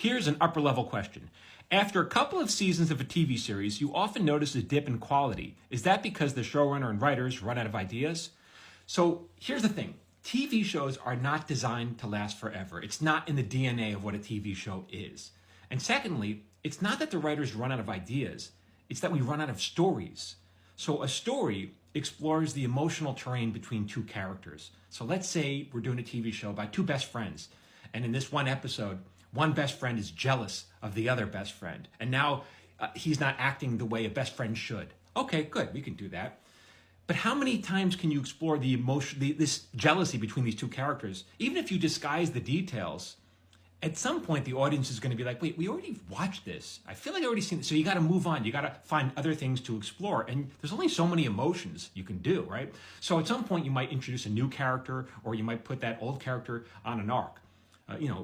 Here's an upper level question. After a couple of seasons of a TV series, you often notice a dip in quality. Is that because the showrunner and writers run out of ideas? So here's the thing. TV shows are not designed to last forever. It's not in the DNA of what a TV show is. And secondly, it's not that the writers run out of ideas. It's that we run out of stories. So a story explores the emotional terrain between two characters. So let's say we're doing a TV show about two best friends. And in this one episode, one best friend is jealous of the other best friend. And now he's not acting the way a best friend should. Okay, good, we can do that. But how many times can you explore the emotion, this jealousy between these two characters? Even if you disguise the details, at some point the audience is going to be like, wait, we already watched this. I feel like I already seen it. So you got to move on. You got to find other things to explore. And there's only so many emotions you can do, right? So at some point you might introduce a new character, or you might put that old character on an arc.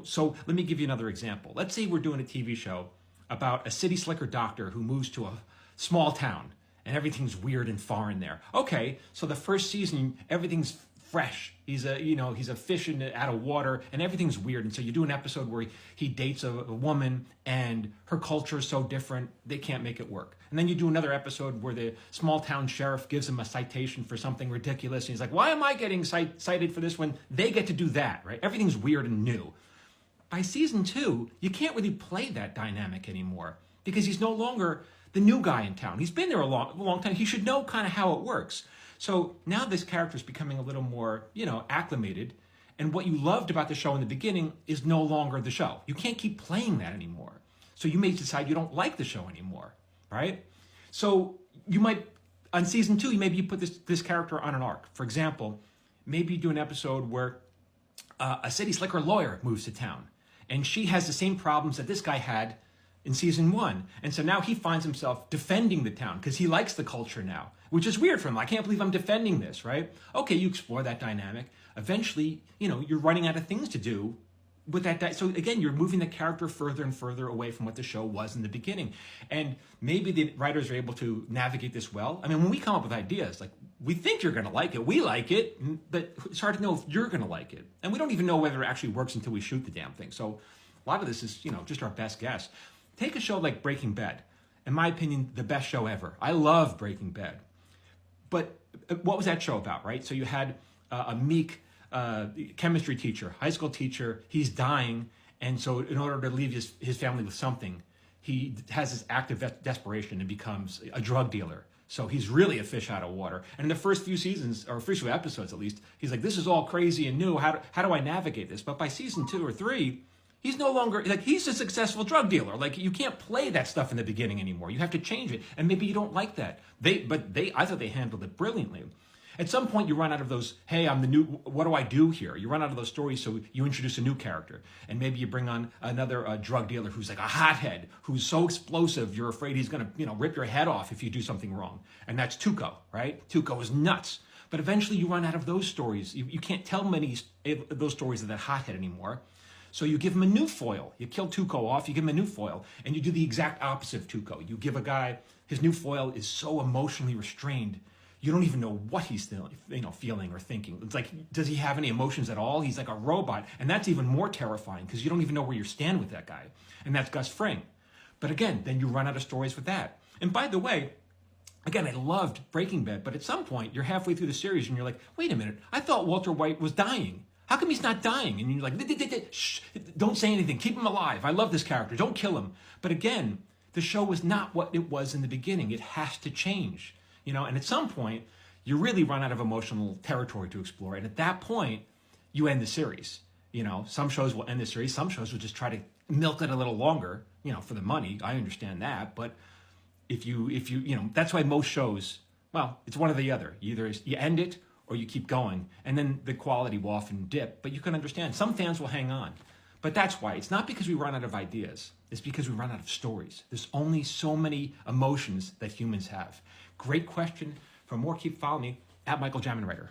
So let me give you another example. Let's say we're doing a TV show about a city slicker doctor who moves to a small town and everything's weird and foreign there. Okay, so the first season, everything's fresh. He's a fish out of water and everything's weird. And so you do an episode where he dates a woman and her culture is so different, they can't make it work. And then you do another episode where the small town sheriff gives him a citation for something ridiculous. And he's like, why am I getting cited for this when they get to do that, right? Everything's weird and new. By season 2, you can't really play that dynamic anymore because he's no longer the new guy in town. He's been there a long time. He should know kind of how it works. So now this character is becoming a little more, acclimated. And what you loved about the show in the beginning is no longer the show. You can't keep playing that anymore. So you may decide you don't like the show anymore, right? So you might, on season 2, maybe you put this character on an arc. For example, maybe you do an episode where a city slicker lawyer moves to town. And she has the same problems that this guy had in season 1. And so now he finds himself defending the town because he likes the culture now, which is weird for him. I can't believe I'm defending this, right? Okay, you explore that dynamic. Eventually, you're running out of things to do with that. So again, you're moving the character further and further away from what the show was in the beginning. And maybe the writers are able to navigate this well. I mean, when we come up with ideas, like we think you're going to like it, we like it, but it's hard to know if you're going to like it. And we don't even know whether it actually works until we shoot the damn thing. So a lot of this is, just our best guess. Take a show like Breaking Bad. In my opinion, the best show ever. I love Breaking Bad. But what was that show about, right? So you had a meek chemistry teacher, high school teacher. He's dying. And so in order to leave his family with something, he has this act of desperation and becomes a drug dealer. So he's really a fish out of water. And in the first few seasons, or first few episodes at least, he's like, this is all crazy and new. How do I navigate this? But by season 2 or 3, he's no longer, he's a successful drug dealer. You can't play that stuff in the beginning anymore. You have to change it. And maybe you don't like that. I thought they handled it brilliantly. At some point, you run out of those, hey, I'm the new, what do I do here? You run out of those stories, so you introduce a new character. And maybe you bring on another drug dealer who's like a hothead, who's so explosive, you're afraid he's going to, rip your head off if you do something wrong. And that's Tuco, right? Tuco is nuts. But eventually, you run out of those stories. You can't tell many of those stories of that hothead anymore. So you give him a new foil. You kill Tuco off, you give him a new foil, and you do the exact opposite of Tuco. You give a guy, his new foil is so emotionally restrained, you don't even know what he's still, feeling or thinking. It's like, does he have any emotions at all? He's like a robot, and that's even more terrifying because you don't even know where you stand with that guy. And that's Gus Fring. But again, then you run out of stories with that. And by the way, again, I loved Breaking Bad, but at some point, you're halfway through the series and you're like, wait a minute, I thought Walter White was dying. How come he's not dying? And you're like, shh, don't say anything. Keep him alive. I love this character. Don't kill him. But again, the show was not what it was in the beginning. It has to change. And at some point, you really run out of emotional territory to explore. And at that point, you end the series. Some shows will end the series. Some shows will just try to milk it a little longer, for the money. I understand that. But if you, that's why most shows, well, it's one or the other. Either you end it or you keep going, and then the quality will often dip. But you can understand, some fans will hang on. But that's why. It's not because we run out of ideas. It's because we run out of stories. There's only so many emotions that humans have. Great question. For more, keep following me at Michael Jamin Writer.